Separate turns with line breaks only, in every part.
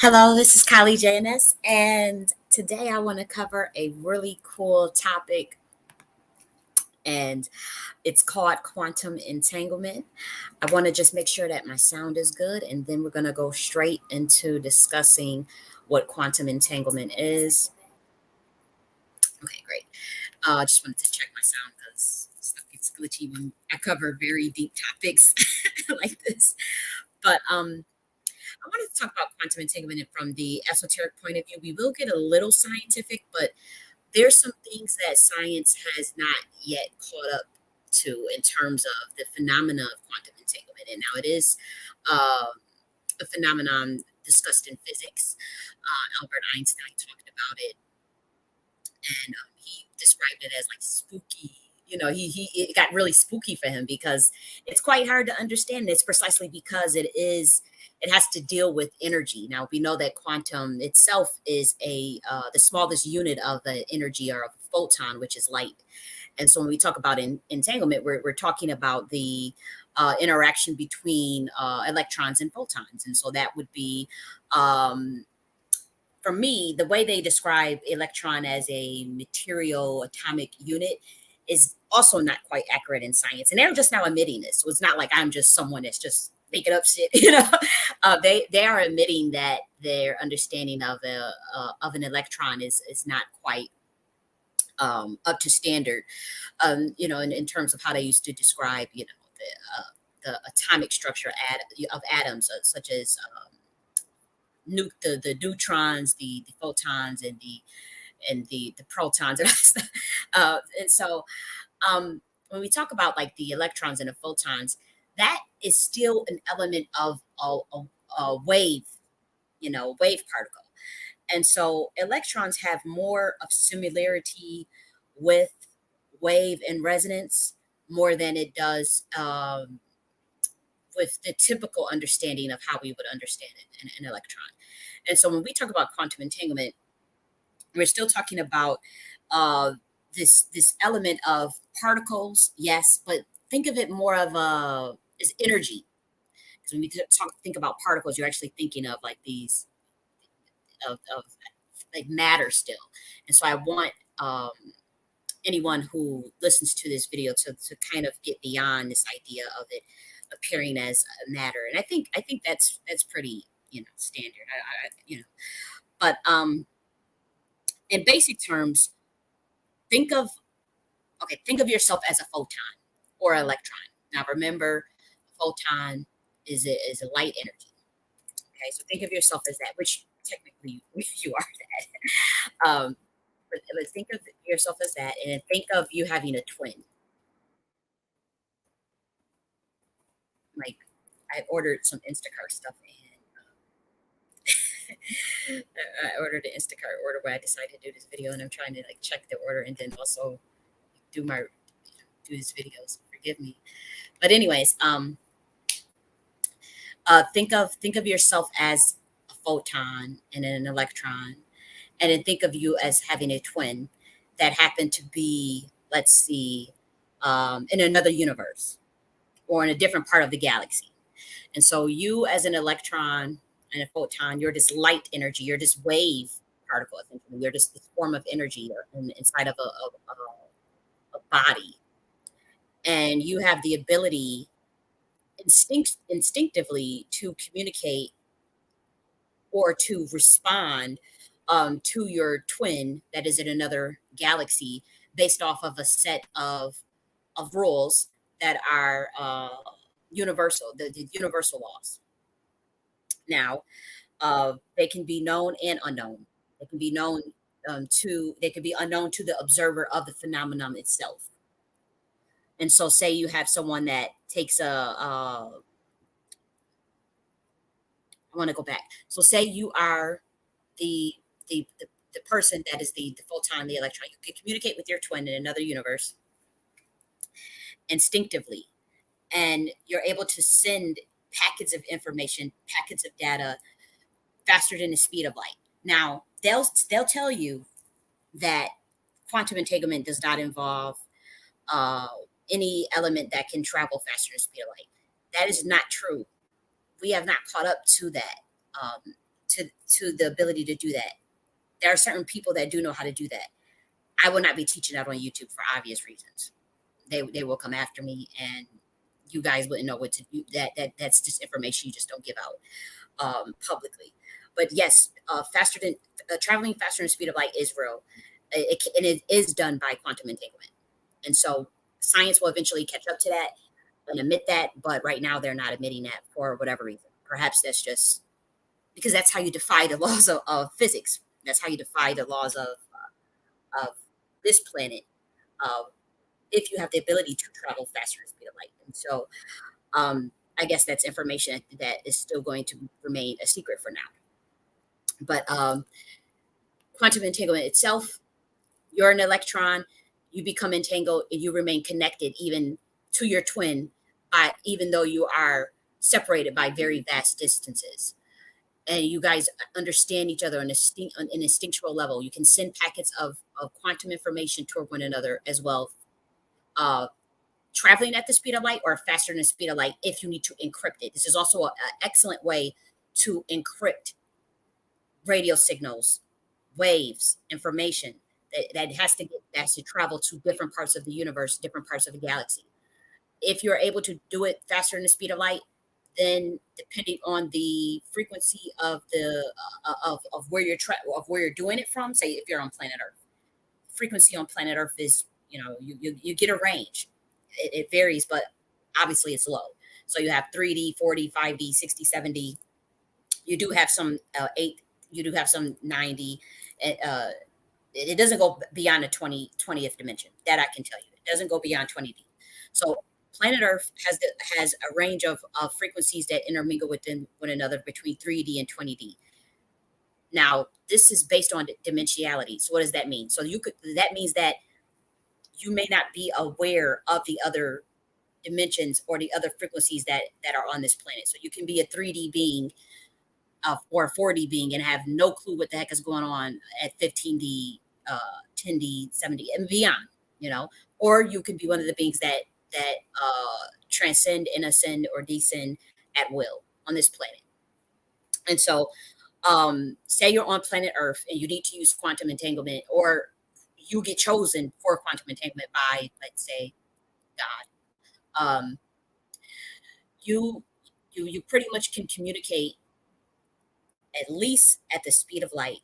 Hello, this is Kylie J.N.S. and today I want to cover a really cool topic, and it's called quantum entanglement. I want to just make sure that my sound is good, and then we're going to go straight into discussing what quantum entanglement is. Okay, great. I just wanted to check my sound because stuff gets glitchy when I cover very deep topics like this. But I wanted to talk about quantum entanglement from the esoteric point of view. We will get a little scientific, but there's some things that science has not yet caught up to in terms of the phenomena of quantum entanglement. And now it is a phenomenon discussed in physics. Albert Einstein talked about it, and he described it as like spooky. He it got really spooky for him because it's quite hard to understand. It's precisely because it has to deal with energy. Now we know that quantum itself is a the smallest unit of the energy or of a photon, which is light. And so when we talk about entanglement, we're talking about the interaction between electrons and photons. And so that would be for me, the way they describe electron as a material atomic unit is also not quite accurate in science. And they're just now admitting this. So it's not like I'm just someone that's just making up shit. They are admitting that their understanding of an electron is not quite up to standard. In terms of how they used to describe, the atomic structure of atoms, such as the neutrons, the photons, and the protons and all that stuff. And so when we talk about like the electrons and the photons, that is still an element of a wave, wave particle. And so electrons have more of similarity with wave and resonance more than it does with the typical understanding of how we would understand it, an electron. And so when we talk about quantum entanglement, we're still talking about uh, this element of particles, yes, but think of it more of a as energy. Because when we think about particles, you're actually thinking of like these of like matter still. And so I want anyone who listens to this video to kind of get beyond this idea of it appearing as a matter. And I think that's pretty standard. But in basic terms, think of think of yourself as a photon or electron. Now remember, a photon is a light energy. Okay, so think of yourself as that, which technically you are that. But think of yourself as that, and then think of you having a twin. Like I ordered some Instacart stuff, and I ordered an Instacart order where I decided to do this video, and I'm trying to like check the order and then also do my do these videos. Forgive me, but anyways, think of yourself as a photon and an electron, and then think of you as having a twin that happened to be, let's see, in another universe or in a different part of the galaxy. And so you as an electron and a photon, you're this light energy, you're this wave particle, essentially. You're just this form of energy inside of a body. And you have the ability instinctively to communicate or to respond to your twin that is in another galaxy based off of a set of rules that are universal, the universal laws. Now, they can be known and unknown. They can be known they can be unknown to the observer of the phenomenon itself. And so, say you have someone that takes I want to go back. So, say you are the the person that is the photon, the electron. You can communicate with your twin in another universe instinctively, and you're able to send packets of information, packets of data faster than the speed of light. Now, they'll tell you that quantum entanglement does not involve uh, any element that can travel faster than the speed of light. That is not true. We have not caught up to that to the ability to do that. There are certain people that do know how to do that. I will not be teaching that on YouTube for obvious reasons. They will come after me, and you guys wouldn't know what to do. That's just information you just don't give out publicly. But yes, faster than traveling faster than the speed of light is real. And it is done by quantum entanglement. And so science will eventually catch up to that and admit that. But right now, they're not admitting that for whatever reason. Perhaps that's just because that's how you defy the laws of physics. That's how you defy the laws of this planet. Uh, if you have the ability to travel faster than the speed of light. And so I guess that's information that is still going to remain a secret for now. But quantum entanglement itself, you're an electron, you become entangled and you remain connected even to your twin, even though you are separated by very vast distances. And you guys understand each other on an instinctual level. You can send packets of quantum information toward one another as well, uh, traveling at the speed of light or faster than the speed of light if you need to encrypt it. This is also an excellent way to encrypt radio signals, waves, information that has to travel to different parts of the universe, different parts of the galaxy. If you're able to do it faster than the speed of light, then depending on the frequency of the of where of where you're doing it from, say if you're on planet Earth, frequency on planet Earth is you get a range. It varies, but obviously it's low. So you have 3D, 4D, 5D, 60, 70. You do have some 8. You do have some 90. Uh, it doesn't go beyond the 20th dimension. That I can tell you. It doesn't go beyond 20D. So planet Earth has a range of frequencies that intermingle within one another between 3D and 20D. Now, this is based on dimensionality. So what does that mean? So that means that you may not be aware of the other dimensions or the other frequencies that are on this planet. So you can be a 3D being or a 4D being and have no clue what the heck is going on at 15D, 10D, 7D, and beyond. You know, or you could be one of the beings that transcend and ascend or descend at will on this planet. And so, say you're on planet Earth and you need to use quantum entanglement, or you get chosen for quantum entanglement by, let's say, God. You you pretty much can communicate at least at the speed of light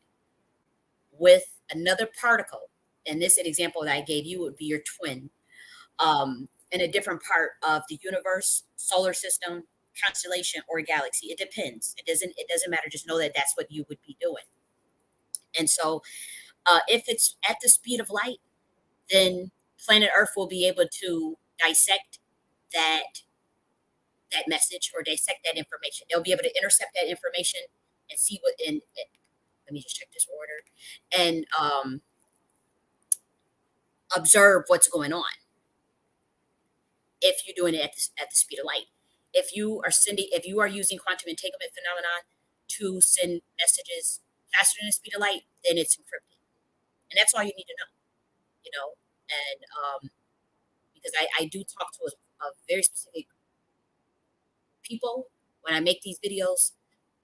with another particle. And this example that I gave you would be your twin, in a different part of the universe, solar system, constellation, or galaxy. It depends. It doesn't matter. Just know that that's what you would be doing. And so, if it's at the speed of light, then planet Earth will be able to dissect that message or dissect that information. They'll be able to intercept that information and see what. And let me just check this order and observe what's going on if you're doing it at the speed of light. If you are using quantum entanglement phenomenon to send messages faster than the speed of light, then it's encrypted, and that's all you need to know. You know, and because I do talk to a very specific people when I make these videos,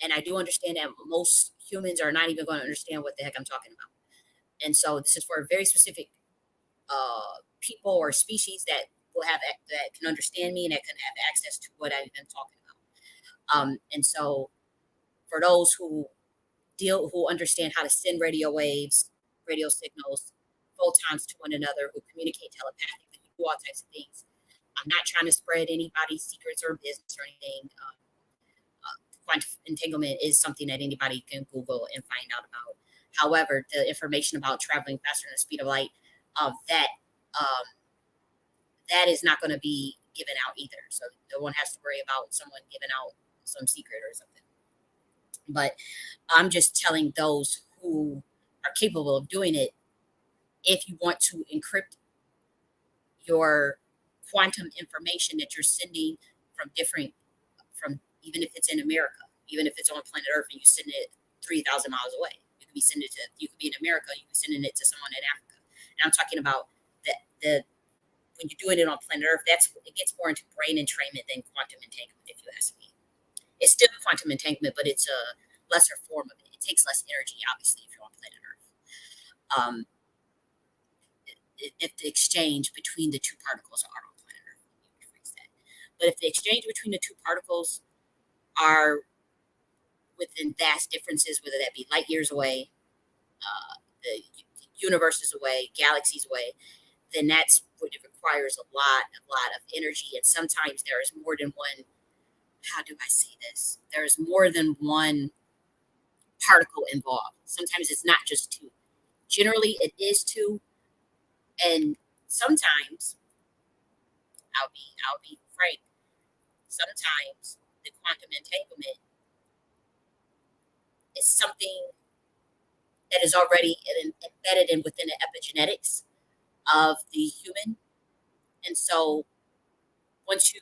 and I do understand that most humans are not even going to understand what the heck I'm talking about. And so this is for a very specific people or species that that can understand me and that can have access to what I've been talking about. And so for those who understand how to send radio waves, radio signals, photons to one another, who communicate telepathically, who do all types of things. I'm not trying to spread anybody's secrets or business or anything. Quantum entanglement is something that anybody can Google and find out about. However, the information about traveling faster than the speed of light, that um, that is not going to be given out either. So no one has to worry about someone giving out some secret or something. But I'm just telling those who are capable of doing it, if you want to encrypt your quantum information that you're sending from even if it's in America, even if it's on planet Earth and you send it 3,000 miles away, you could be in America, you could be sending it to someone in Africa. And I'm talking about the when you're doing it on planet Earth, it gets more into brain entrainment than quantum entanglement, if you ask me. It's still quantum entanglement, but it's a lesser form of it. It takes less energy, obviously, if you're on planet Earth. Um, if the exchange between the two particles are on planet Earth, but if the exchange between the two particles are within vast differences, whether that be light years away, the universes away, galaxies away, then that's what it requires a lot of energy. And sometimes there is more than one. How do I say this? There is more than one particle involved. Sometimes it's not just two. Generally, it is two, and sometimes I'll be frank. Sometimes the quantum entanglement is something that is already embedded in within the epigenetics of the human, and so once you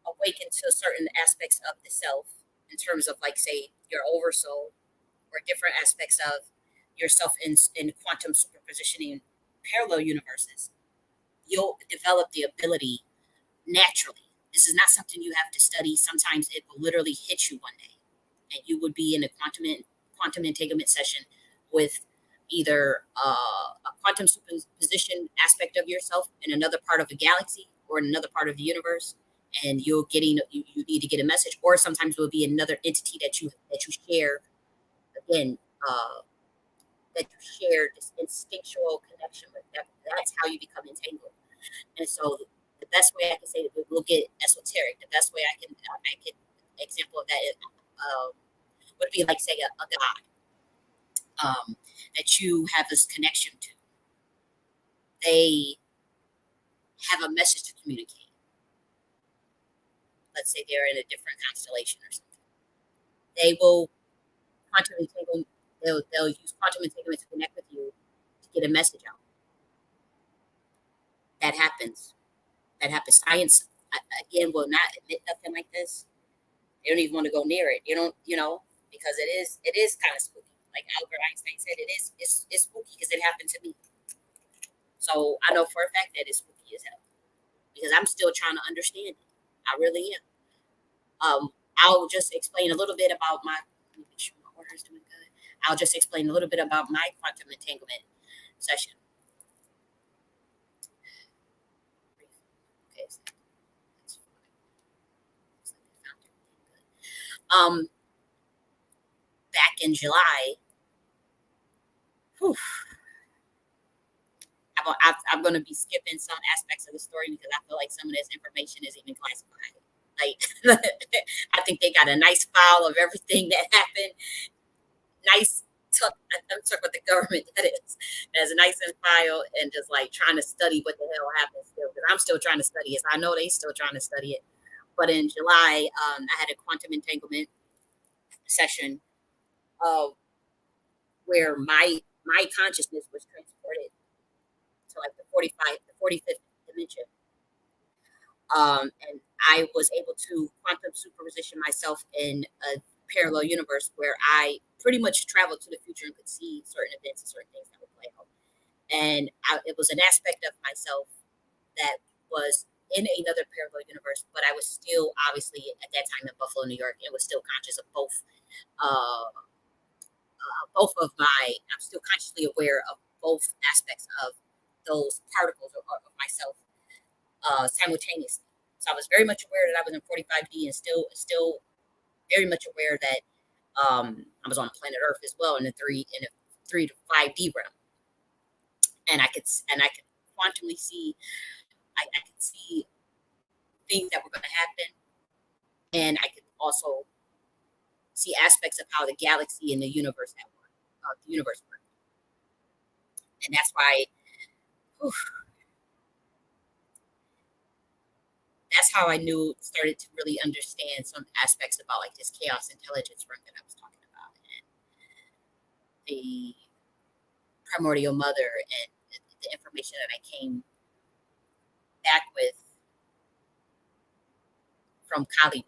awaken to certain aspects of the self, in terms of like say your oversoul or different aspects of yourself in quantum superpositioning parallel universes, you'll develop the ability naturally. This is not something you have to study. Sometimes it will literally hit you one day, and you would be in a quantum entanglement session with either a quantum superposition aspect of yourself in another part of the galaxy or in another part of the universe, and you need to get a message, or sometimes it will be another entity that you share again. That you share this instinctual connection with. That's how you become entangled. And so the best way I can say that we'll get esoteric. The best way I can example of that is, would be like say a god that you have this connection to. They have a message to communicate. Let's say they're in a different constellation or something. They will quantum entangle. They'll use quantum entanglement to connect with you to get a message out. That happens. That happens. Science again will not admit nothing like this. They don't even want to go near it. Because it is kind of spooky. Like Albert Einstein said, it's spooky because it happened to me. So I know for a fact that it's spooky as hell because I'm still trying to understand it. I really am. I'll just explain a little bit about my. Let me make sure my order is doing good. I'll just explain a little bit about my quantum entanglement session. Okay, so that's fine. Back in July, whew, I'm going to be skipping some aspects of the story because I feel like some of this information is even classified. Like, I think they got a nice file of everything that happened. Nice tuck. I'm talking about the government. That is, there's a nice file, and just like trying to study what the hell happened still because I'm still trying to study it. So I know they still trying to study it. But in July, I had a quantum entanglement session, uh, where my consciousness was transported to like the 45th dimension. And I was able to quantum superposition myself in a parallel universe where I pretty much traveled to the future and could see certain events and certain things that would play out. And it was an aspect of myself that was in another parallel universe, but I was still obviously at that time in Buffalo, New York, and was still conscious of uh, both of my. I'm still consciously aware of both aspects of those particles of myself simultaneously. So I was very much aware that I was in 45D and still very much aware that I was on planet Earth as well in the 3 to 5D realm, and I could quantumly see. I could see things that were going to happen, and I could also see aspects of how the galaxy and the universe work, and that's why. Whew, that's how I knew started to really understand some aspects about like this chaos intelligence work that I was talking about, and the primordial mother, and the information that I came back with from Kalima.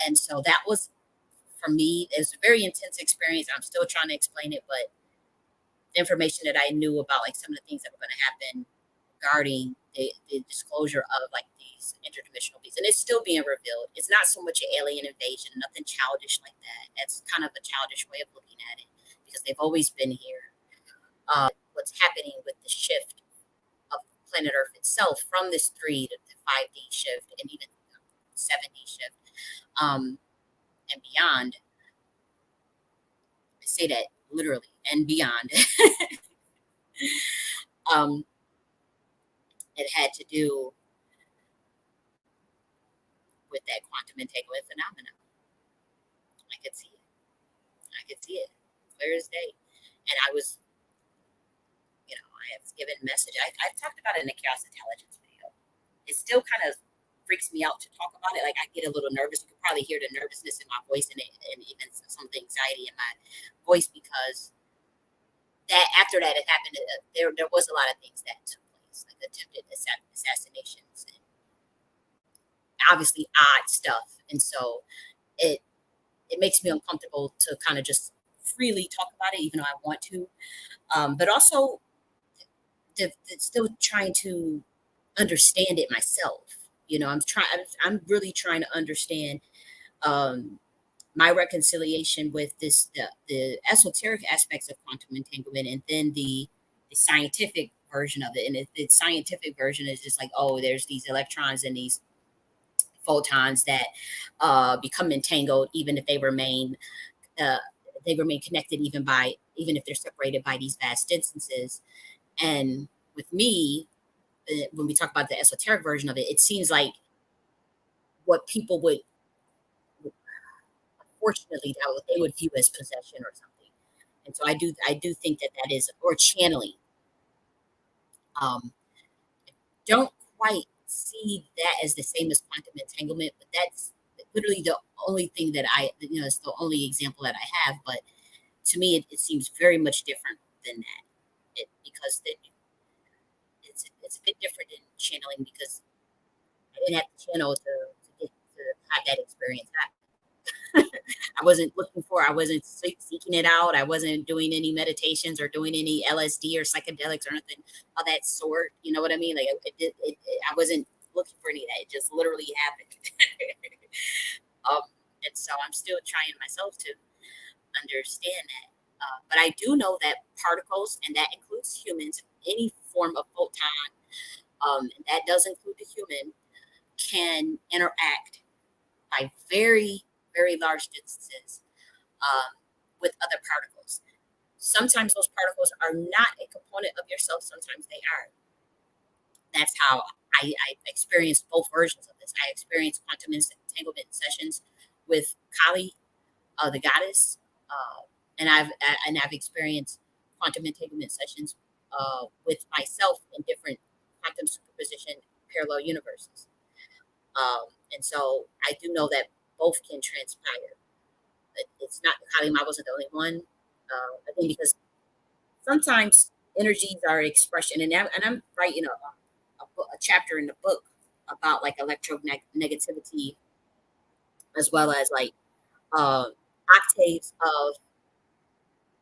And so that was, for me, it was a very intense experience. I'm still trying to explain it, but the information that I knew about like some of the things that were going to happen regarding the disclosure of like these interdimensional beings, and it's still being revealed. It's not so much an alien invasion, nothing childish like that. That's kind of a childish way of looking at it because they've always been here. What's happening with the shift of planet Earth itself from this 3 to 5D shift and even 7D shift, and beyond. I say that literally and beyond. um, it had to do with that quantum entanglement phenomenon. I could see it. I could see it clear as day. And I was, I have given message. I've talked about it in the chaos intelligence video. It still kind of freaks me out to talk about it. Like I get a little nervous. You can probably hear the nervousness in my voice and even some of the anxiety in my voice because that after that it happened. There was a lot of things that took place, like attempted assassinations and obviously odd stuff. And so it it makes me uncomfortable to kind of just freely talk about it, even though I want to. But also still trying to understand it myself. I'm really trying to understand um, my reconciliation with the esoteric aspects of quantum entanglement, and then the scientific version of it. And the scientific version is just like, oh, there's these electrons and these photons that become entangled, even if uh, they remain connected, even if they're separated by these vast distances. And with me, when we talk about the esoteric version of it, it seems like what people would, unfortunately, that what they would view as possession or something. And so I do think that that is, or channeling. Um, don't quite see that as the same as quantum entanglement, but that's literally the only thing that it's the only example that I have. But to me, it seems very much different than that. Because it's a bit different in channeling because I didn't have to channel to have that experience. I wasn't looking for. I wasn't seeking it out. I wasn't doing any meditations or doing any LSD or psychedelics or anything of that sort. You know what I mean? Like I wasn't looking for any of that. It just literally happened. um, and so I'm still trying myself to understand that. But I do know that particles, and that includes humans, any form of photon, and that does include the human, can interact by very, very large distances with other particles. Sometimes those particles are not a component of yourself, sometimes they are. That's how I experienced both versions of this. I experienced quantum entanglement sessions with Kali, the goddess, uh, and I've experienced quantum entanglement sessions with myself in different quantum superposition parallel universes. And so I do know that both can transpire. It's not Kalima wasn't the only one. I think because sometimes energies are expression, and I'm writing a chapter in the book about like electronegativity as well as like uh, octaves of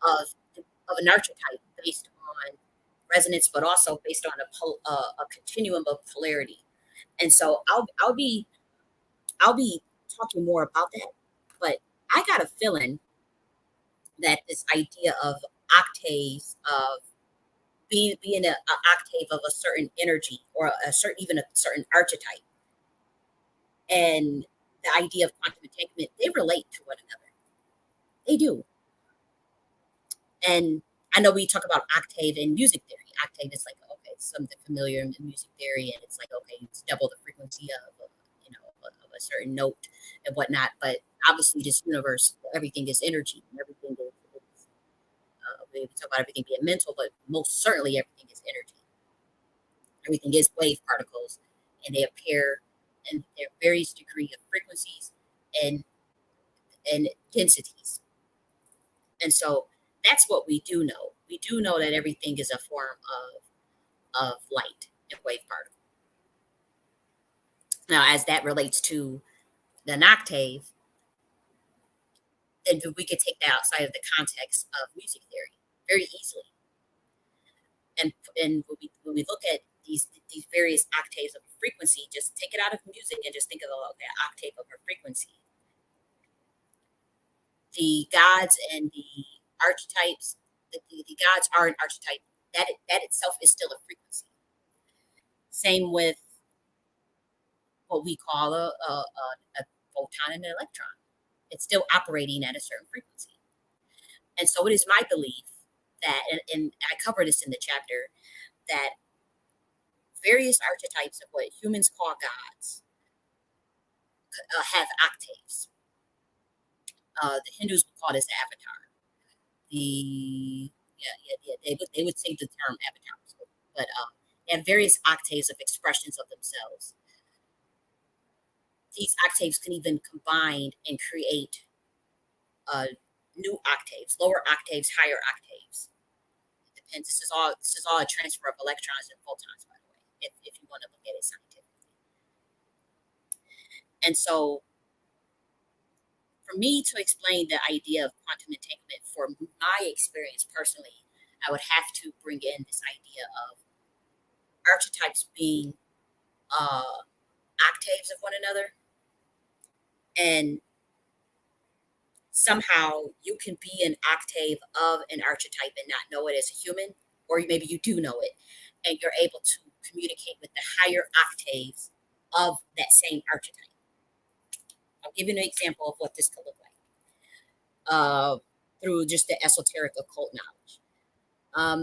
of an archetype based on resonance, but also based on a continuum of polarity. And so I'll be talking more about that. But I got a feeling that this idea of octaves of being a octave of a certain energy or a certain even a certain archetype and the idea of quantum entanglement, they relate to one another. They do. And I know we talk about octave in music theory. Octave is like, okay, something familiar in music theory, and it's like, okay, it's double the frequency of a certain note and whatnot. But obviously, this universe, everything is energy, and everything is we talk about everything being mental, but most certainly everything is energy. Everything is wave particles, and they appear in their various degree of frequencies and densities. And so that's what we do know. We do know that everything is a form of light and wave particle. Now, as that relates to the octave, then we could take that outside of the context of music theory very easily. And when we look at these various octaves of frequency. Just take it out of music and just think of the okay, octave of a frequency. The gods and the archetypes, the gods are an archetype. That itself is still a frequency. Same with what we call a photon and an electron. It's still operating at a certain frequency. And so it is my belief that, and I cover this in the chapter, that various archetypes of what humans call gods have octaves. The Hindus would call this the avatar. The yeah, they would say the term avatar, but they have various octaves of expressions of themselves. These octaves can even combine and create new octaves, lower octaves, higher octaves. It depends. This is all a transfer of electrons and photons, by the way, if you want to look at it scientifically. And so, for me to explain the idea of quantum entanglement, for my experience personally, I would have to bring in this idea of archetypes being octaves of one another, and somehow you can be an octave of an archetype and not know it as a human, or maybe you do know it, and you're able to communicate with the higher octaves of that same archetype. I'll give you an example of what this could look like through just the esoteric occult knowledge.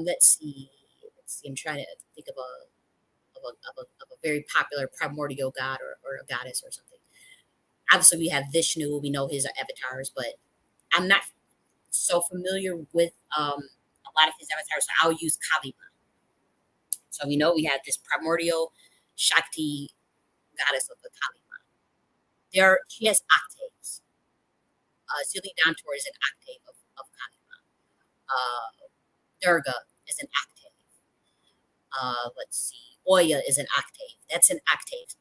Let's see. Let's see. I'm trying to think of a very popular primordial god or a goddess or something. Obviously, we have Vishnu. We know his avatars, but I'm not so familiar with a lot of his avatars. So I'll use Kali. So we know we have this primordial Shakti goddess of the Kali. She has octaves. Zili Dantor is an octave of Kali. Durga is an octave. Let's see. Oya is an octave. That's an octave.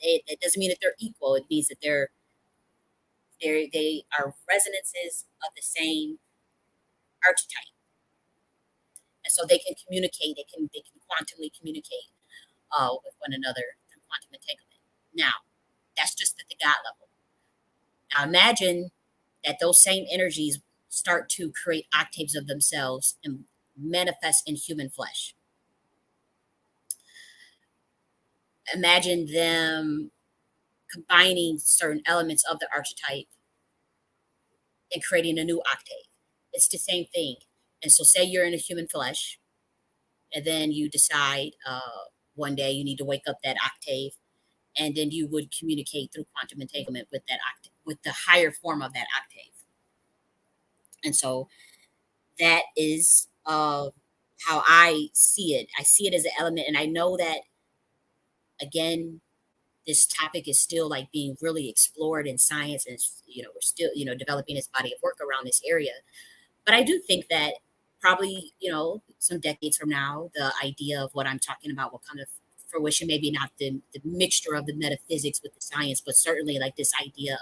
It doesn't mean that they're equal. It means that they are resonances of the same archetype, and so they can communicate. They can quantumly communicate with one another through quantum entanglement. Now, that's just at the God level. Now, imagine that those same energies start to create octaves of themselves and manifest in human flesh. Imagine them combining certain elements of the archetype and creating a new octave. It's the same thing. And so, say you're in a human flesh, and then you decide one day you need to wake up that octave, and then you would communicate through quantum entanglement with that octave, with the higher form of that octave. And so, that is how I see it. I see it as an element, and I know that again, this topic is still like being really explored in science, and we're still developing this body of work around this area. But I do think that probably, some decades from now, the idea of what I'm talking about will come to fruition. Maybe not the mixture of the metaphysics with the science, but certainly like this idea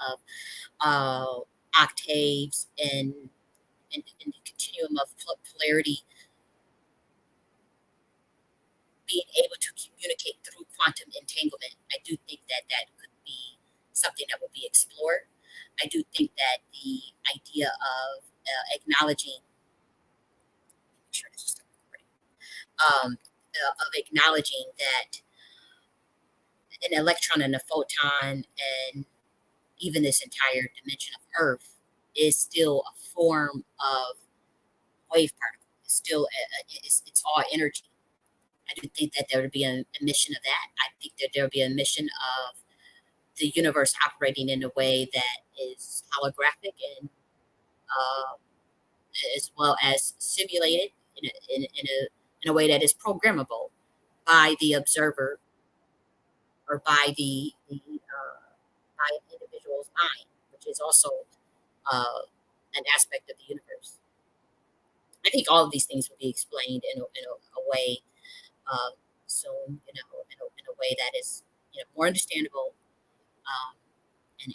of octaves and the continuum of polarity, being able to communicate through quantum entanglement. I do think that that could be something that will be explored. I do think that the idea of acknowledging, make sure this is still recording, of acknowledging that an electron and a photon and even this entire dimension of Earth is still a form of wave particle. It's still it's all energy. I do think that there would be a mission of that. I think that there would be a mission of the universe operating in a way that is holographic and uh, as well as simulated in a way that is programmable by the observer or by an individual's mind, which is also uh, an aspect of the universe. I think all of these things will be explained in a way uh, soon, in a way that is more understandable, um, and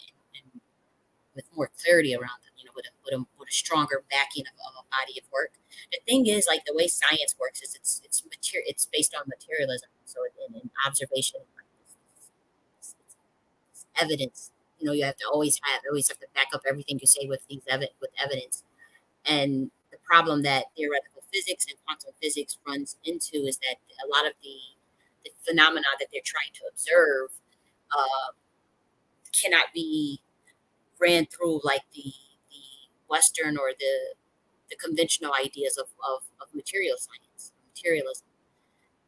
with more clarity around them. with a stronger backing of a body of work. The thing is, like the way science works is it's based on materialism. So in observation, it's evidence. You know, you have to always have to back up everything you say with with evidence. And the problem that theoretical physics and quantum physics runs into is that a lot of the phenomena that they're trying to observe uh, cannot be ran through like the Western or the conventional ideas of material science, materialism.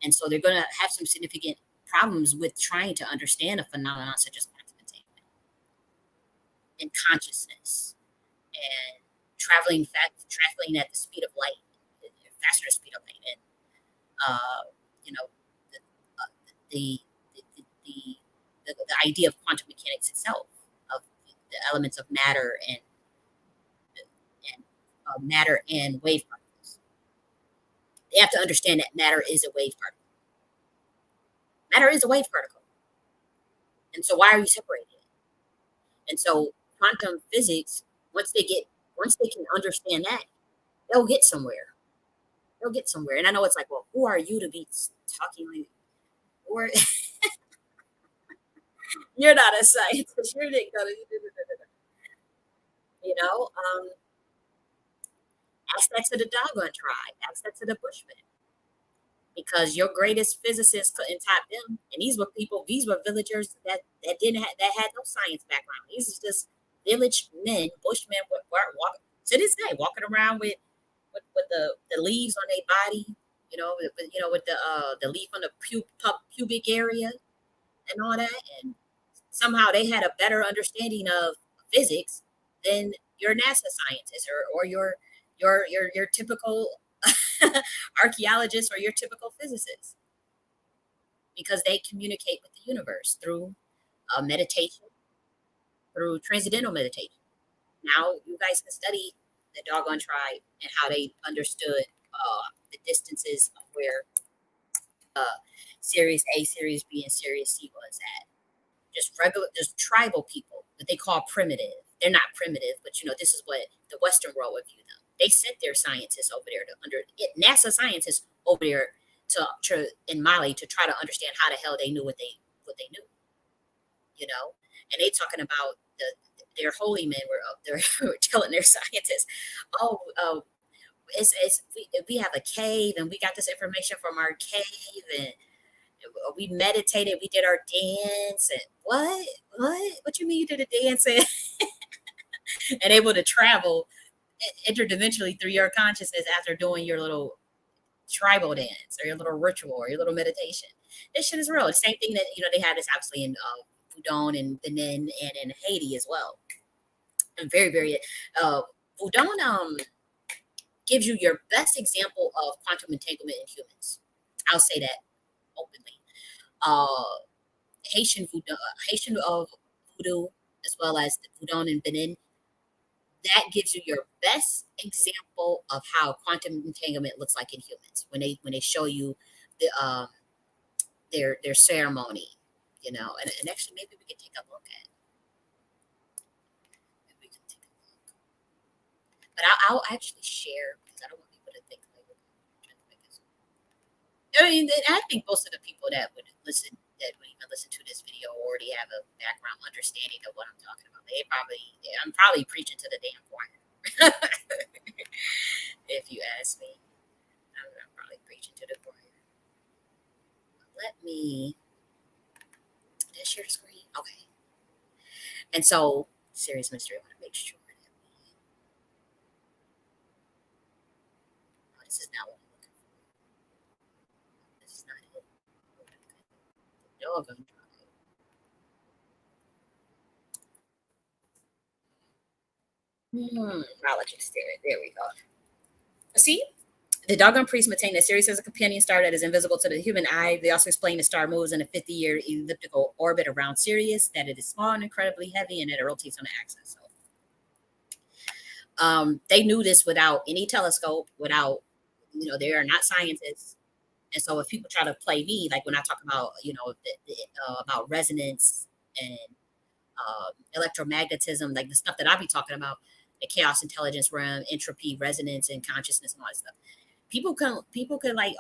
And so they're going to have some significant problems with trying to understand a phenomenon such as quantum entanglement and consciousness and traveling at the speed of light, faster than speed of light, and you know the uh, the, the, the the idea of quantum mechanics itself, of the elements of matter and wave particles. They have to understand that matter is a wave particle. Matter is a wave particle, and so why are you separating it? And so quantum physics, once they get once they can understand that, they'll get somewhere. They'll get somewhere. And I know it's like, well, who are you to be talking like, or you're not a scientist. You're not gonna, you know, ask that to the doggone tribe. Ask that to the Bushmen, because your greatest physicists couldn't top them. And these were villagers that had no science background. These are just village men, Bushmen, walking to this day, walking around with the leaves on their body, with the leaf on the pubic area and all that. And somehow they had a better understanding of physics than your NASA scientist or your typical archaeologist or your typical physicist, because they communicate with the universe through meditation, through transcendental meditation. Now you guys can study the doggone tribe and how they understood the distances of where Series A, Series B, and Series C was at. Just tribal people, what they call primitive. They're not primitive, but this is what the Western world would view them. They sent their scientists over there NASA scientists over there in Mali to try to understand how the hell they knew what they knew, and they talking about their holy men were up there were telling their scientists, oh, we have a cave and we got this information from our cave, and we meditated, we did our dance, and what you mean you did a dance and able to travel interdimensionally through your consciousness after doing your little tribal dance or your little ritual or your little meditation. This shit is real. The same thing that they had this obviously in Boudon and Benin and in Haiti as well. And very, very Boudon gives you your best example of quantum entanglement in humans. I'll say that openly. Haitian of voodoo, as well as the Boudon in Benin, that gives you your best example of how quantum entanglement looks like in humans when they show you their ceremony, and actually maybe we can take a look at. Maybe we can take a look, but I'll actually share because I don't want people to think like we're trying to make this. I mean, I think most of the people that would even listen to this video already have a background understanding of what I'm talking about. I'm probably preaching to the damn choir. If you ask me, I'm probably preaching to the choir. Let me. Did I share the screen? Okay. And so, serious mystery. I want to make sure that this is not what I'm looking for. This is not it. Doggone. Apologies. There we go. See? The doggone priests maintain that Sirius is a companion star that is invisible to the human eye. They also explain the star moves in a 50-year elliptical orbit around Sirius, that it is small and incredibly heavy, and that it rotates on the axis. So, they knew this without any telescope, they are not scientists. And so if people try to play me, like when I talk about, about resonance and electromagnetism, like the stuff that I be talking about, the chaos intelligence realm, entropy, resonance, and consciousness, and all that stuff. People can like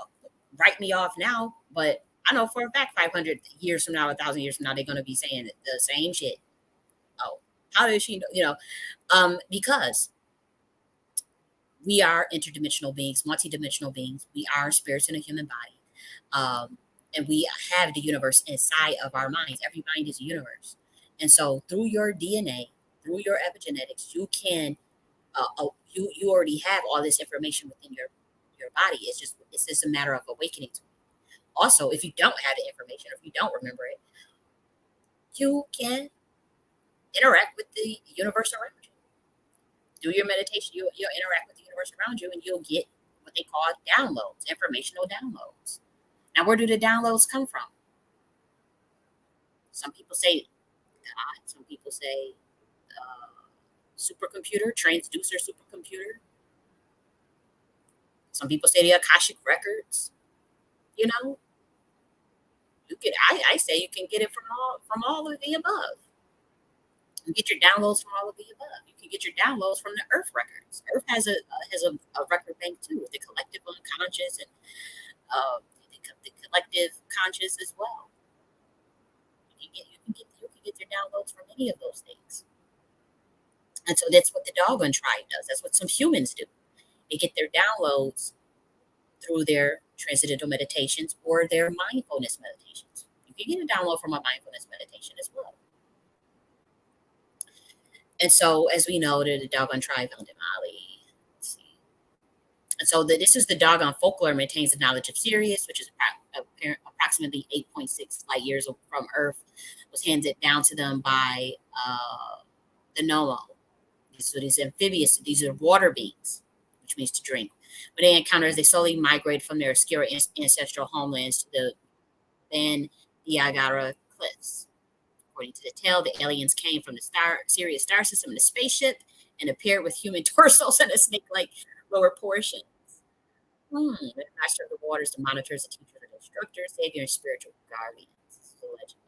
write me off now, but I know for a fact 500 years from now, 1,000 years from now, they're going to be saying the same shit. Oh, how does she know? Because we are interdimensional beings, multidimensional beings. We are spirits in a human body. And we have the universe inside of our minds. Every mind is a universe. And so through your DNA, through your epigenetics, you already have all this information within your body. It's just a matter of awakening to it. Also, if you don't have the information, if you don't remember it, you can interact with the universe around you. Do your meditation, you'll interact with the universe around you, and you'll get what they call downloads, informational downloads. Now, where do the downloads come from? Some people say God. Some people say supercomputer, transducer supercomputer. Some people say the Akashic records. You know, you can. I say you can get it from all of the above. You get your downloads from all of the above. You can get your downloads from the Earth records. Earth has a record bank too, with the collective unconscious and the collective conscious as well. You can get your downloads from any of those things. And so that's what the Dogon tribe does. That's what some humans do. They get their downloads through their transcendental meditations or their mindfulness meditations. You can get a download from a mindfulness meditation as well. And so, as we know, the Dogon tribe found in Mali. Let's see. And so, this is the Dogon folklore maintains the knowledge of Sirius, which is approximately 8.6 light years from Earth, was handed down to them by the Nomo. So these amphibious, these are water beings, which means to drink. When they encounter, they slowly migrate from their obscure ancestral homelands to the Ban Diagara cliffs. According to the tale, the aliens came from the Sirius star system in a spaceship and appeared with human torsos and a snake-like lower portions. The master of the waters, the monitors, the teachers, the instructors, savior, and spiritual guardians. This is a legend.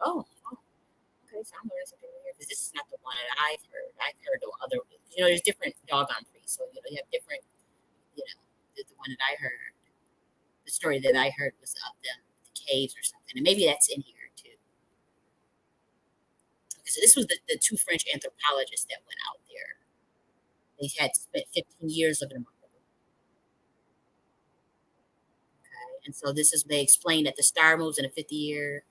Okay, so I'm learning something here because this is not the one that I've heard. I've heard the other. There's different Dogon priests, so you have different. The one that I heard, the story that I heard was of the caves or something, and maybe that's in here too. Okay, so this was the two French anthropologists that went out there. They had spent 15 years living among them. Okay, and so this is they explained that the star moves in a 50-year.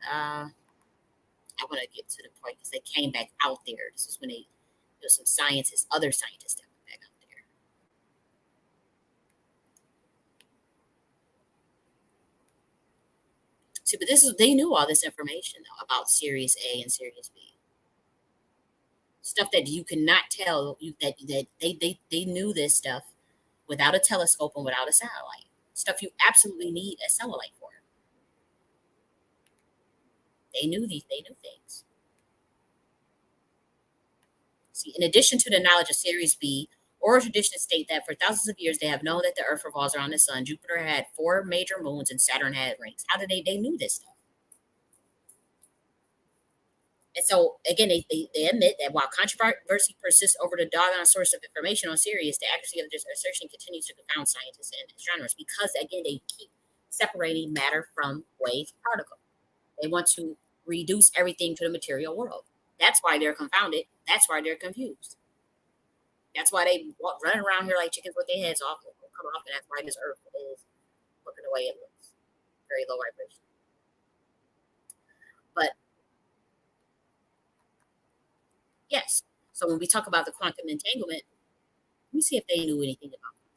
I want to get to the point because they came back out there. This is when some scientists, other scientists that went back out there. See, but they knew all this information though about Sirius A and Sirius B. Stuff that you cannot tell you that they knew this stuff without a telescope and without a satellite. Stuff you absolutely need a satellite for. They knew things. See, in addition to the knowledge of Sirius B, oral traditions state that for thousands of years they have known that the Earth revolves around the Sun. Jupiter had 4 major moons and Saturn had rings. How did they knew this stuff? And so again, they admit that while controversy persists over the doggone source of information on Sirius, the accuracy of this assertion continues to confound scientists and astronomers because again they keep separating matter from wave particle. They want to reduce everything to the material world. That's why they're confounded. That's why they're confused. That's why they run around here like chickens with their heads off, come off, and that's why this Earth is looking the way it looks. Very low vibration. But yes, so when we talk about the quantum entanglement, let me see if they knew anything about it.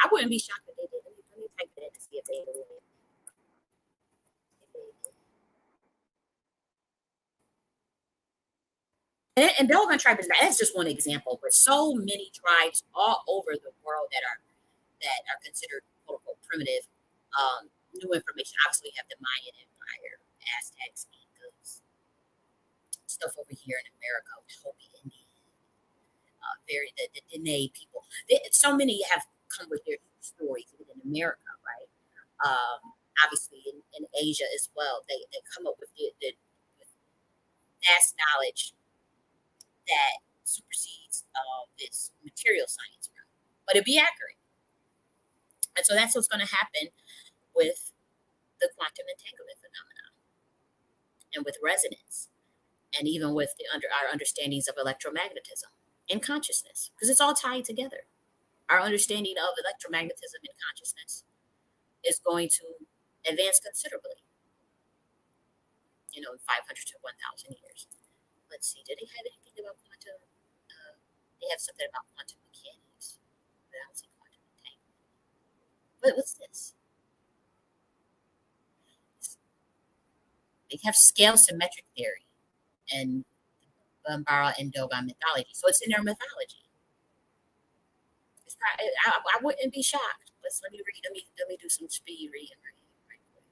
I wouldn't be shocked if they did. Let me type it in to see if they knew anything. And Dogon tribe that's just one example, but so many tribes all over the world that are considered quote unquote primitive. New information obviously have the Mayan Empire, Aztecs, Incas, stuff over here in America, Hopi Indian, the Dene people. So many have come with their stories within America, right? Obviously in Asia as well, they come up with the vast knowledge that supersedes this material science realm, but it'd be accurate. And so that's what's going to happen with the quantum entanglement phenomenon and with resonance, and even with our understandings of electromagnetism and consciousness, because it's all tied together. Our understanding of electromagnetism and consciousness is going to advance considerably, 500 to 1,000 years. Let's see, did they have anything about quantum? They have something about quantum mechanics, but I don't see quantum entanglement. But what's this? They have scale symmetric theory and Bambara and Dogon mythology. So it's in their mythology. I wouldn't be shocked. Let me read. Let me do some speed reading. Right quick.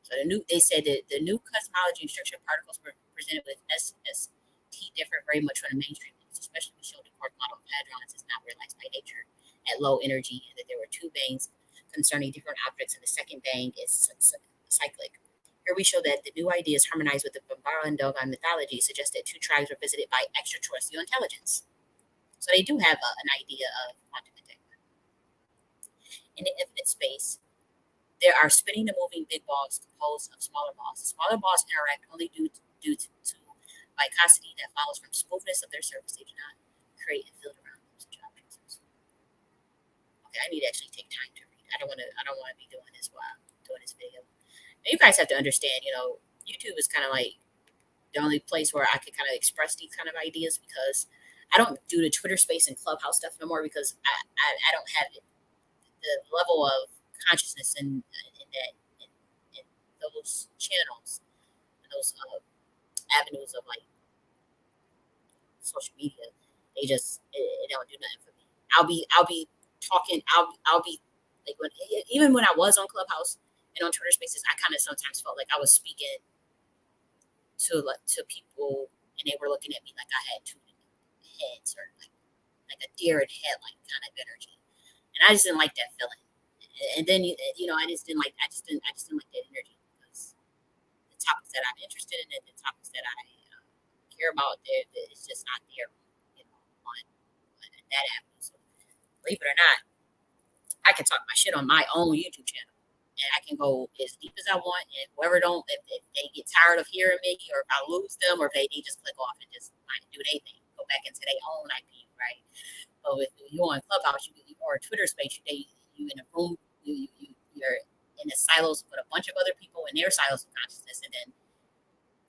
So they said that the new cosmology instruction particles were presented with SST differ very much from the mainstream, especially we showed the quark model of hadrons is not realized by nature at low energy, and that there were two bangs concerning different objects, and the second bang is cyclic. Here we show that the new ideas harmonized with the Bambara and Dogon mythology suggest that two tribes were visited by extraterrestrial intelligence. So they do have an idea of quantum entanglement. In the infinite space, there are spinning and moving big balls composed of smaller balls. The smaller balls interact only due to viscosity that follows from smoothness of their surface. They do not create a field around them. Okay, I need to actually take time to read. I don't want to be doing this while I'm doing this video. Now, you guys have to understand, YouTube is kind of like the only place where I could kind of express these kind of ideas, because I don't do the Twitter space and Clubhouse stuff no more, because I don't have the level of consciousness in that in those channels and those avenues of like social media. It don't do nothing for me. I'll be talking. I'll be like even when I was on Clubhouse and on Twitter Spaces, I kind of sometimes felt like I was speaking to people, and they were looking at me like I had two heads, or like a deer in headlight kind of energy, and I just didn't like that feeling. And then I just didn't like that energy, because the topics that I'm interested in and the topics that I care about, it's just not there, on that avenue. So believe it or not, I can talk my shit on my own YouTube channel, and I can go as deep as I want. And whoever don't, if they get tired of hearing me, or if I lose them, or if they just click off and just do their thing, go back into their own IP, right? So if you're on Clubhouse, or Twitter Space, you in a room, you're in the silos with a bunch of other people in their silos of consciousness, and then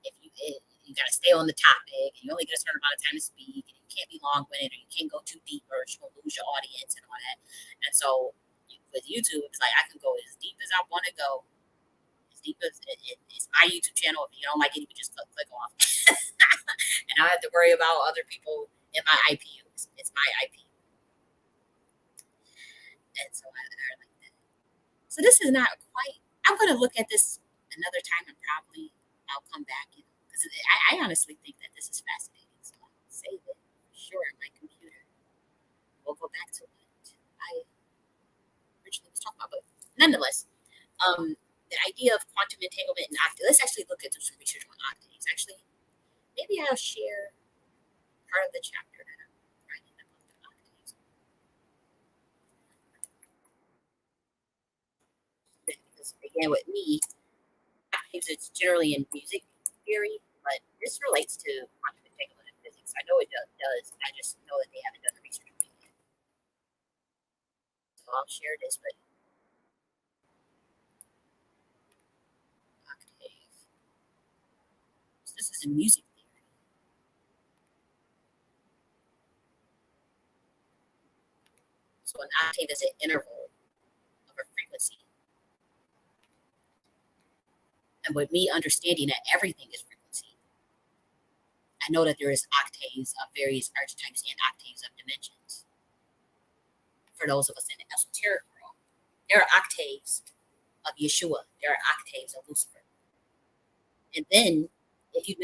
if you got to stay on the topic, and you only get a certain amount of time to speak, and you can't be long-winded, or you can't go too deep, or you'll lose your audience and all that. And so with YouTube, it's like I can go as deep as I want to go, as deep as it's my YouTube channel. If you don't like it, you can just click off, and I don't have to worry about other people in my IP. It's my IP, and so I like that. So this is not quite. I'm going to look at this another time, and probably I'll come back, because I honestly think that this is fascinating. So I'll save it for sure in my computer. We'll go back to what I originally was talking about, but nonetheless, the idea of quantum entanglement and octaves. Let's actually look at some research on octaves. Actually, maybe I'll share part of the chapter that I'm writing about the octaves. Because again, with me, octaves it's generally in music theory, but this relates to quantum entanglement in physics. I know it does. I just know that they haven't done the research on it yet. So I'll share this, but octave. So this is in music theory. So an octave is an interval of a frequency. And with me understanding that everything is frequency, I know that there is octaves of various archetypes and octaves of dimensions. For those of us in the esoteric world, there are octaves of Yeshua. There are octaves of Lucifer. And then, you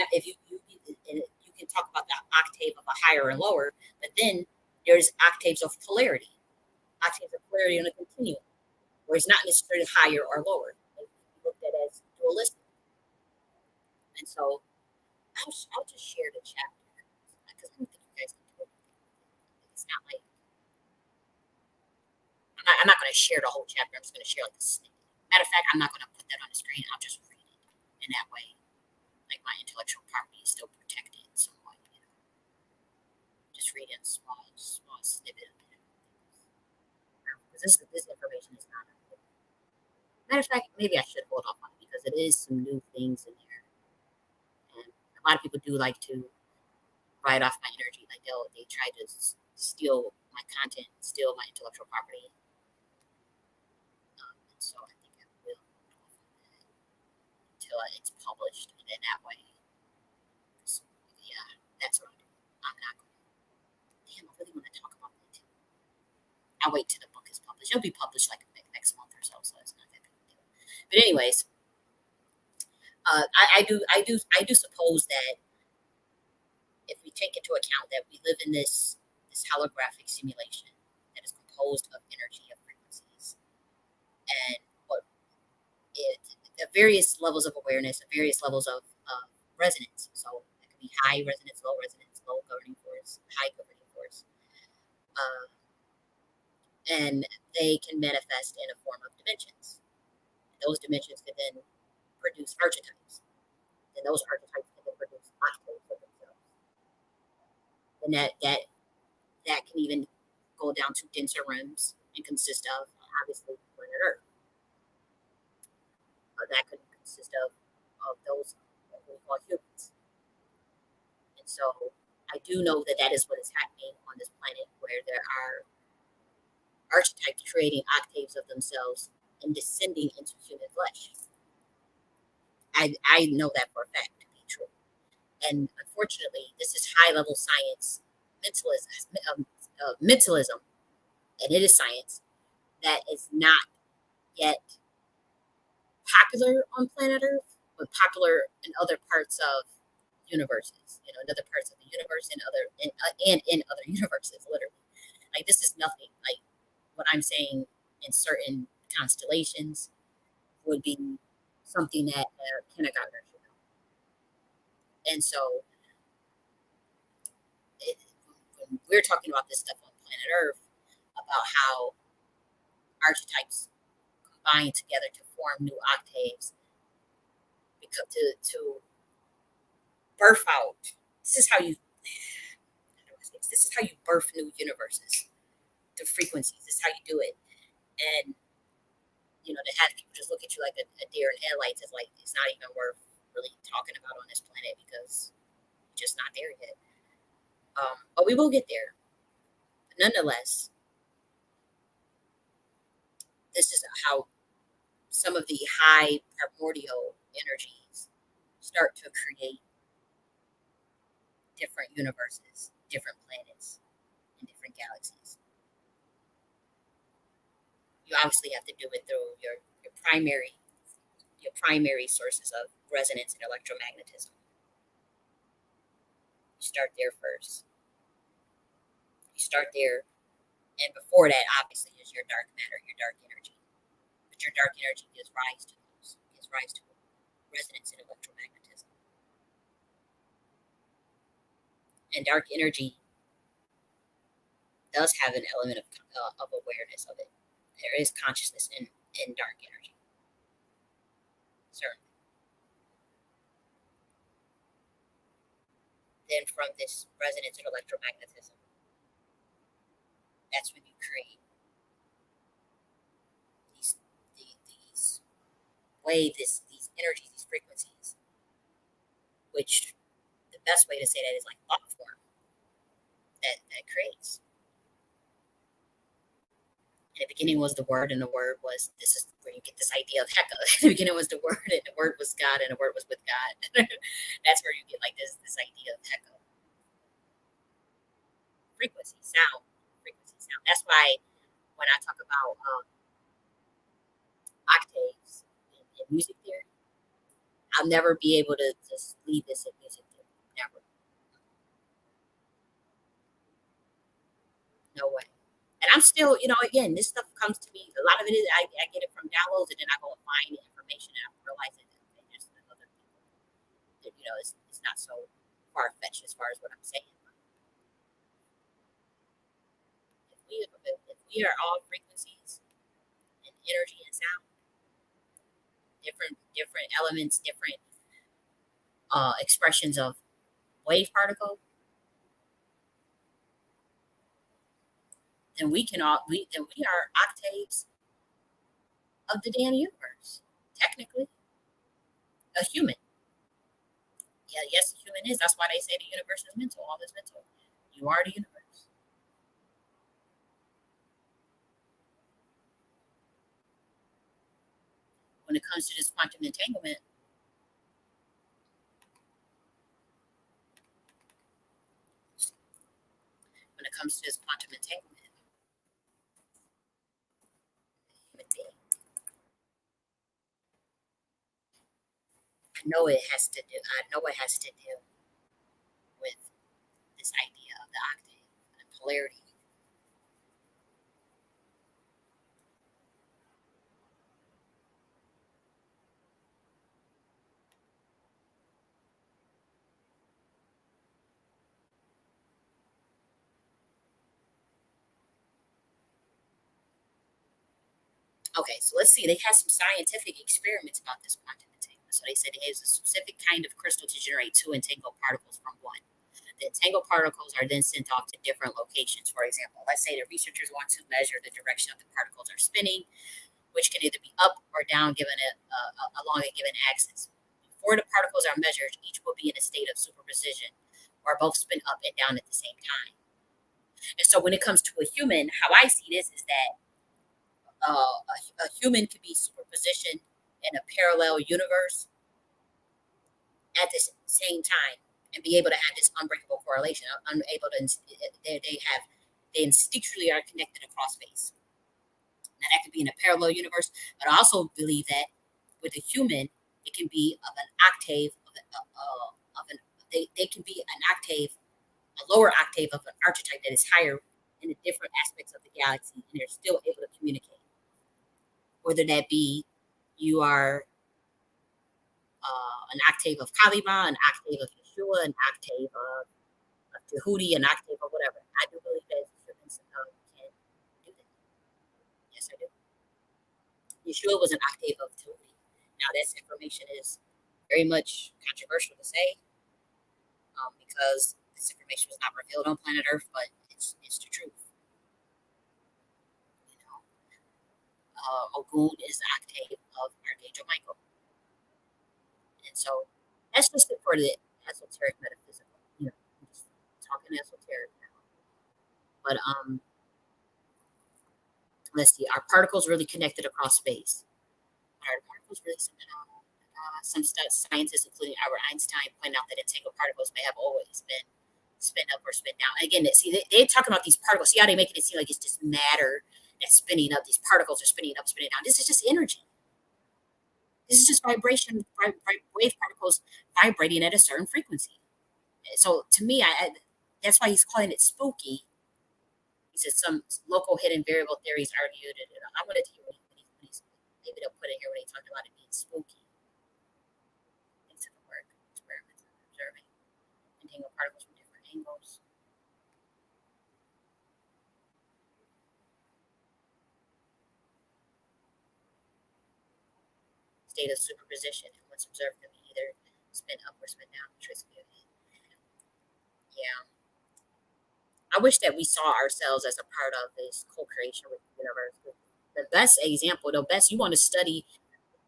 can talk about the octave of a higher and lower, but then there's octaves of polarity, octaves of polarity on a continuum, where it's not necessarily higher or lower. It's looked at as dualistic. And so I'll just share the chapter because I don't think you guys can do anything with it. It's not like I'm not going to share the whole chapter. I'm just going to share like a snippet. Matter of fact, I'm not going to put that on the screen. I'll just read it in that way. Like my intellectual property is still protected somewhat. Just read it in small snippet of it. Because this information is not. Matter of fact, maybe I should hold off on it because it is some new things in there, and a lot of people do like to write off my energy. Like they try to steal my content, steal my intellectual property. And so I think I will until it's published, and then that way, so, yeah, that's what I do. I'm not going to. Damn, I really want to talk about that too. I'll wait till the book is published. It'll be published like next month or so, so it's not that big a deal. But anyways, I do suppose that if we take into account that we live in this holographic simulation that is composed of energy of frequencies and what it the various levels of awareness, the various levels of resonance. So it could be high resonance, low governing force, high governing force, uh, and they can manifest in a form of dimensions. Those dimensions can then produce archetypes, and those archetypes can then produce octaves of themselves. And that can even go down to denser realms and consist of obviously planet Earth. That could consist of those what we call humans. And so I do know that that is what is happening on this planet, where there are archetypes creating octaves of themselves and descending into human flesh. I know that for a fact to be true. And unfortunately, this is high level science, mentalism, and it is science that is not yet popular on planet Earth, but popular in other parts of universes. In other parts of the universe, and in other universes, literally. Like this is nothing. Like what I'm saying in certain constellations would be something that kindergartners should know. And so, it, when we're talking about this stuff on planet Earth, about how archetypes combine together to form new octaves, because to birth out. This is how you. This is how you birth new universes. The frequencies. This is how you do it. And to have people just look at you like a deer in headlights is like it's not even worth really talking about on this planet because we're just not there yet. But we will get there. Nonetheless, this is how some of the high primordial energies start to create different universes, different planets, and different galaxies. You obviously have to do it through your primary sources of resonance and electromagnetism. You start there first. You start there, and before that, obviously, is your dark matter, your dark energy. But your dark energy gives rise to those, gives rise to resonance and electromagnetism. And dark energy does have an element of awareness of it. There is consciousness in dark energy, certainly. Then from this resonance and electromagnetism, that's when you create these these these energies, these frequencies, which the best way to say that is like thought form that creates. In the beginning was the word, and the word was this is where you get this idea of Heka. In the beginning was the word, and the word was God, and the word was with God. That's where you get like this idea of Heka. Frequency, sound. That's why when I talk about octaves in music theory, I'll never be able to just leave this in music theory. Never. No way. And I'm still, again, this stuff comes to me. A lot of it is I get it from downloads, and then I go and find the information, and I realize that there's other people. That, it's not so. far fetched as far as what I'm saying. If we are all frequencies and energy and sound, different elements, different expressions of wave particle, then we are octaves of the damn universe. Technically, a human. Yeah, yes, a human is. That's why they say the universe is mental. All is mental. You are the universe. When it comes to this quantum entanglement, when it comes to this quantum entanglement, human being, I know it has to do. I know it has to do with this idea of the octave and polarity. Okay, so let's see. They had some scientific experiments about this quantum entanglement. So they said it is a specific kind of crystal to generate two entangled particles from one. The entangled particles are then sent off to different locations. For example, let's say the researchers want to measure the direction of the particles are spinning, which can either be up or down along a given axis. Before the particles are measured, each will be in a state of superposition, or both spin up and down at the same time. And so, when it comes to a human, how I see this is that a human could be superpositioned in a parallel universe at the same time and be able to have this unbreakable correlation. Unable to, they instinctually are connected across space. Now that could be in a parallel universe, but I also believe that with a human, it can be of an octave of an they can be an octave, a lower octave of an archetype that is higher in the different aspects of the galaxy, and they're still able to communicate. Whether that be you are an octave of Kalima, an octave of Yeshua, an octave of Tahuti, an octave of whatever. I do believe that humans can do that. Yes, I do. Yeshua was an octave of Tahuti. Now, this information is very much controversial to say because this information was not revealed on planet Earth, but it's the truth. You know, Ogun is the octave of Archangel Michael, and so that's just it for the esoteric metaphysical. You know, I'm just talking esoteric now. But let's see, are particles really connected across space? Are particles really somehow? Some scientists, including Albert Einstein, point out that entangled particles may have always been spin up or spin down. Again, see, they're talking about these particles. See how they make it seem like it's just matter that's spinning up. These particles are spinning up, spinning down. This is just energy. This is just vibration, wave particles vibrating at a certain frequency. So to me, that's why he's calling it spooky. He says some local hidden variable theories argued, and I wanted to hear maybe they'll put it here when he talked about it being spooky. Into the work, experiments, observing, entangled particles from different angles. State of superposition, and once observed can be either spin up or spin down. Yeah. I wish that we saw ourselves as a part of this co-creation with the universe. The best example, the best you want to study,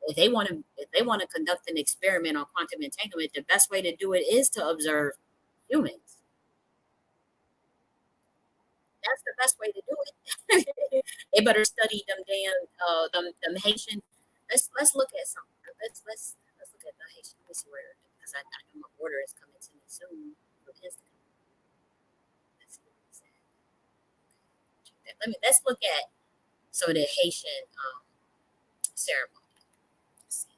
if they want to conduct an experiment on quantum entanglement, the best way to do it is to observe humans. That's the best way to do it. They better study them damn them Haitian. Let's look at some. Let's look at the Haitian. Let me see where because I know my order is coming to me soon for Instagram. Let's see what it said. Let's look at some of the Haitian ceremony. Let's see.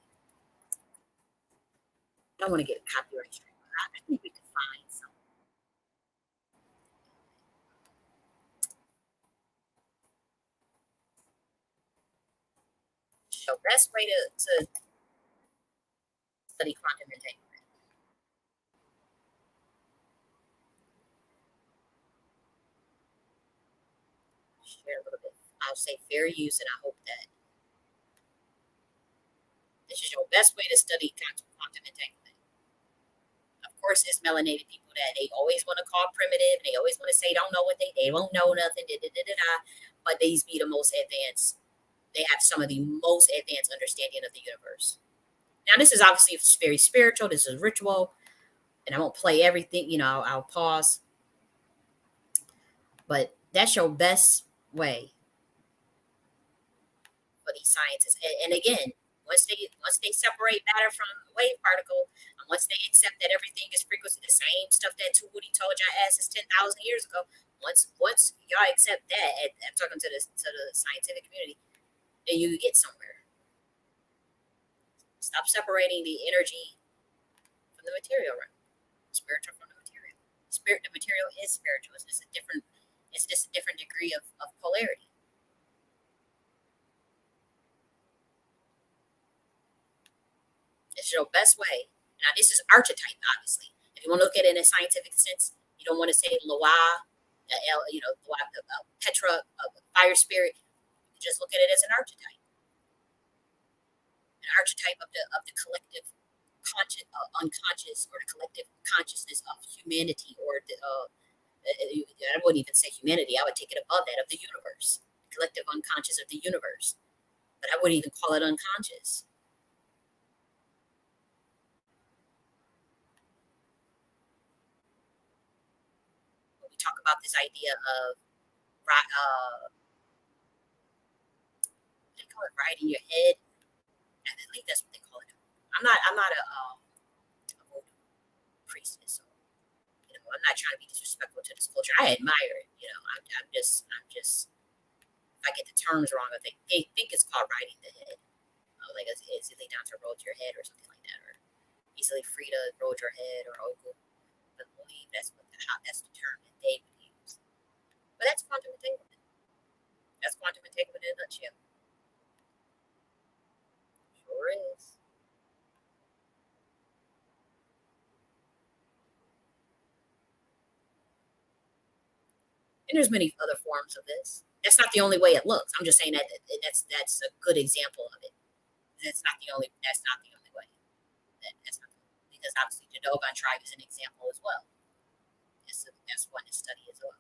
I don't want to get a copyright strike, but I think we could find some. So best way to study quantum entanglement. share a little bit. I'll say fair use, and I hope that this is your best way to study quantum entanglement. Of course, it's melanated people that they always want to call primitive. They always want to say don't know what they don't know nothing. Da, da, da, da, da. But these be the most advanced. They have some of the most advanced understanding of the universe. Now, this is obviously very spiritual. This is ritual, and I won't play everything. I'll pause. But that's your best way for these scientists. And again, once they separate matter from wave particle, and once they accept that everything is frequency, the same stuff that Woody told your asses 10,000 years ago. Once y'all accept that, and I'm talking to the scientific community, then you get somewhere. Stop separating the energy from the material realm, spiritual from the material. The material is spiritual. It's just a different. It's just a different degree of polarity. It's your best way. Now, this is archetype, obviously. If you want to look at it in a scientific sense, you don't want to say Loa, Petra, fire spirit. You just look at it as an archetype of the collective conscious, unconscious, or the collective consciousness of humanity, or I wouldn't even say humanity. I would take it above that, of the universe, collective unconscious of the universe. But I wouldn't even call it unconscious. When we talk about this idea of they call it riding your head. I think that's what they call it. I'm not a voodoo priestess, so I'm not trying to be disrespectful to this culture. I admire it. I'm just I get the terms wrong. I think they think it's called riding the head. Like it's easily down to roll your head or something like that, or easily free to roll your head, or ogle. But I believe that's the term that they would use. But that's quantum entanglement. That's quantum entanglement in a nutshell. Sure is. And there's many other forms of this. That's not the only way it looks. I'm just saying that's a good example of it. That's not the only. That's not the only way. That's not because obviously the Dogon tribe is an example as well. That's one to study as well.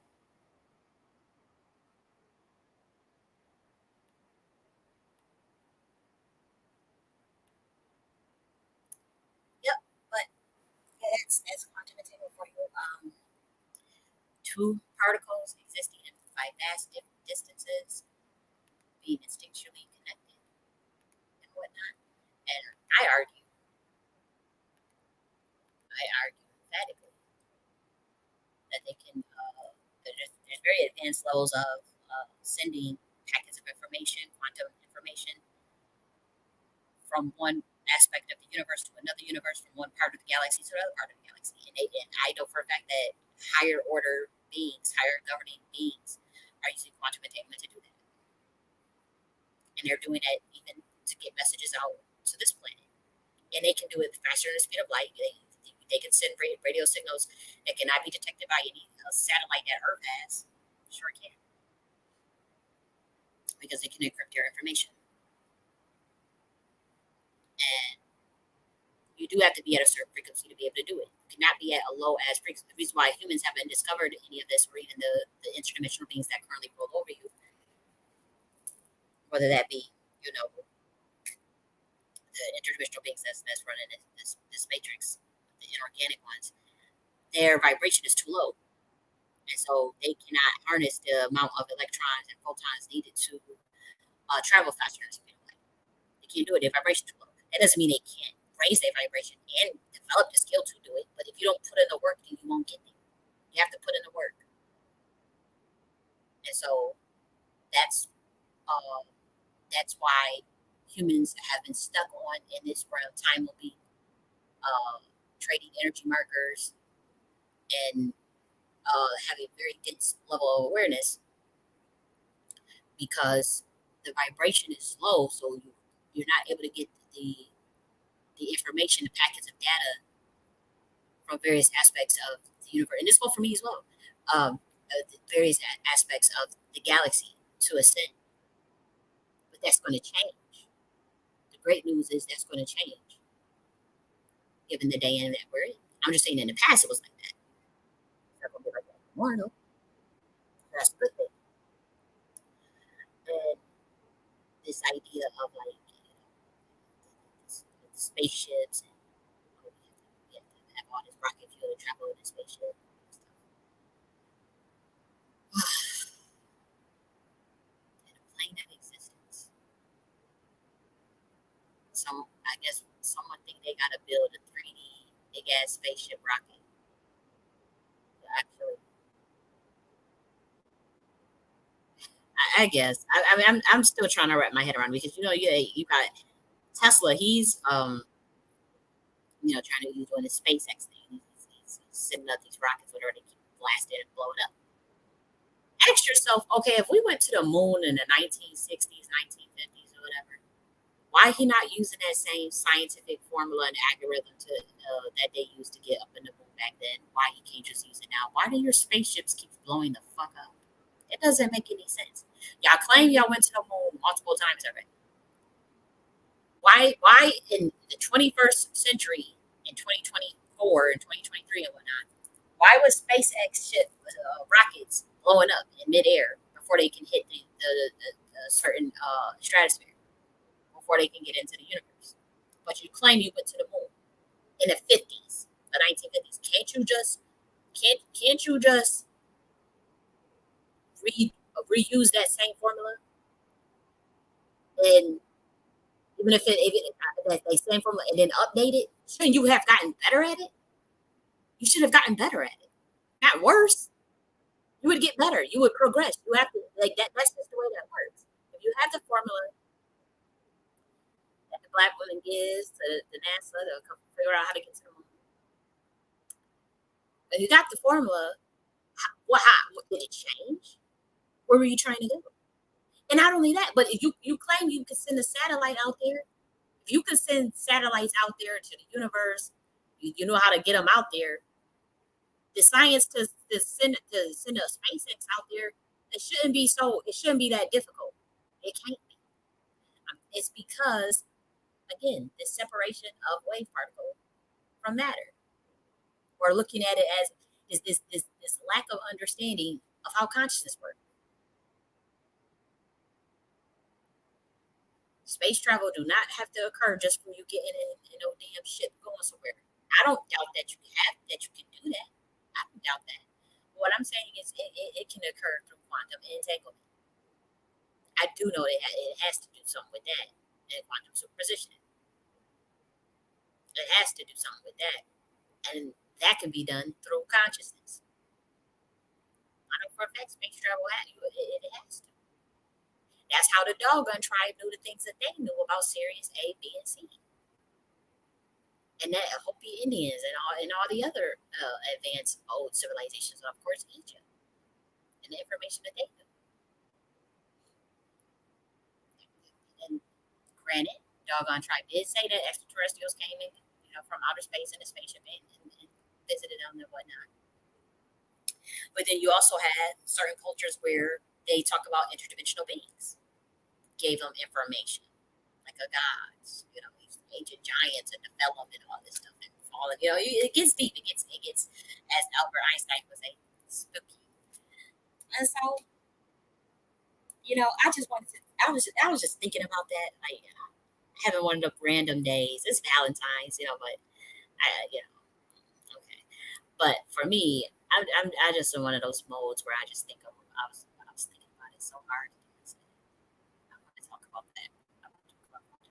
Yep, but yeah, that's quantum entanglement for you. Two particles existing by vast distances, being instinctually connected and whatnot. And I argue, I argue emphatically that they can. There's very advanced levels of sending packets of information, quantum information, from one aspect of the universe to another universe, from one part of the galaxy to another part of the galaxy. And I know for a fact that higher order beings, higher governing beings, are using quantum entanglement to do that. And they're doing that even to get messages out to this planet. And they can do it faster than the speed of light. They can send radio signals that cannot be detected by any satellite that Earth has. Sure can, because they can encrypt their information. And you do have to be at a certain frequency to be able to do it. You cannot be at a low as frequency. The reason why humans haven't discovered any of this, or even the interdimensional beings that currently roll over you, whether that be, the interdimensional beings that's running this matrix, the inorganic ones, their vibration is too low. And so they cannot harness the amount of electrons and photons needed to travel faster than speed of light. They can't do it. Their vibration is too low. That doesn't mean they can't raise their vibration and develop the skill to do it. But if you don't put in the work, then you won't get there. You have to put in the work. And so that's uh, that's why humans have been stuck on in this realm. Time will be trading energy markers and having a very dense level of awareness, because the vibration is low, so you're not able to get the information, the packets of data from various aspects of the universe. And this goes for me as well. The various aspects of the galaxy. to ascend. But that's going to change. The great news is that's going to change given the day in that we're in. I'm just saying in the past it was like that. It's not going to be like that anymore, though. That's a good thing. And this idea of like, spaceships and we have to have all this rocket fuel to travel in a spaceship. And a plane of existence. So I guess someone think they gotta build a 3D big ass spaceship rocket. Actually, I guess. I mean, I'm still trying to wrap my head around because you got Tesla. He's trying to use doing the SpaceX thing. He's sending up these rockets, whatever, they keep blasting and blowing up. Ask yourself, okay, if we went to the moon in the 1960s, 1950s, or whatever, why he not using that same scientific formula and algorithm that they used to get up in the moon back then? Why he can't just use it now? Why do your spaceships keep blowing the fuck up? It doesn't make any sense. Y'all claim y'all went to the moon multiple times already. Why in the 21st century, in 2024 and 2023 and whatnot, why was SpaceX ship rockets blowing up in midair before they can hit the certain stratosphere, before they can get into the universe? But you claim you went to the moon in the 50s, the 1950s. Can't you just reuse that same formula? And even if that same formula and then update it, shouldn't you have gotten better at it? You should have gotten better at it, not worse. You would get better. You would progress. You have to like that. That's just the way that works. If you have the formula that the black woman gives to the NASA to figure out how to get to the moon, if you got the formula, what did it change? Where were you trying to go? And not only that, but if you claim you could send a satellite out there, if you could send satellites out there to the universe, you know how to get them out there. The science to send a SpaceX out there, it shouldn't be that difficult. It can't be. It's because again, the separation of wave particle from matter. We're looking at it as this lack of understanding of how consciousness works. Space travel do not have to occur just from you getting in no damn ship going somewhere. I don't doubt that you can do that. I don't doubt that. What I'm saying is it can occur through quantum entanglement. I do know that it has to do something with that and quantum superposition. It has to do something with that, and that can be done through consciousness. I know for a fact space travel it has to. That's how the Doggone tribe knew the things that they knew about Sirius A, B, and C, and that Hopi Indians and all the other advanced old civilizations, and of course Egypt, and the information that they knew. And granted, Doggone tribe did say that extraterrestrials came in, from outer space in a spaceship and visited them and whatnot. But then you also had certain cultures where they talk about interdimensional beings, gave them information, like a gods, these ancient giants and Nephilim and all this stuff and fallen. It gets deep. It gets, as Albert Einstein would say, spooky. And so, I just wanted to. I was just thinking about that, like having one of the random days. It's Valentine's, but okay. But for me, I just in one of those modes where I just think of. I was thinking about it so hard. I want to talk about that. I want to talk about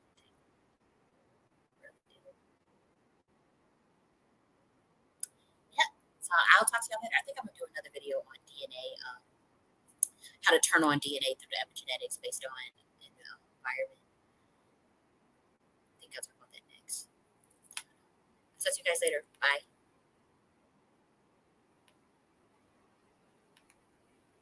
yeah. So I'll talk to y'all later. I think I'm gonna do another video on DNA, how to turn on DNA through the epigenetics based on environment. I think I'll talk about that next. So see you guys later. Bye.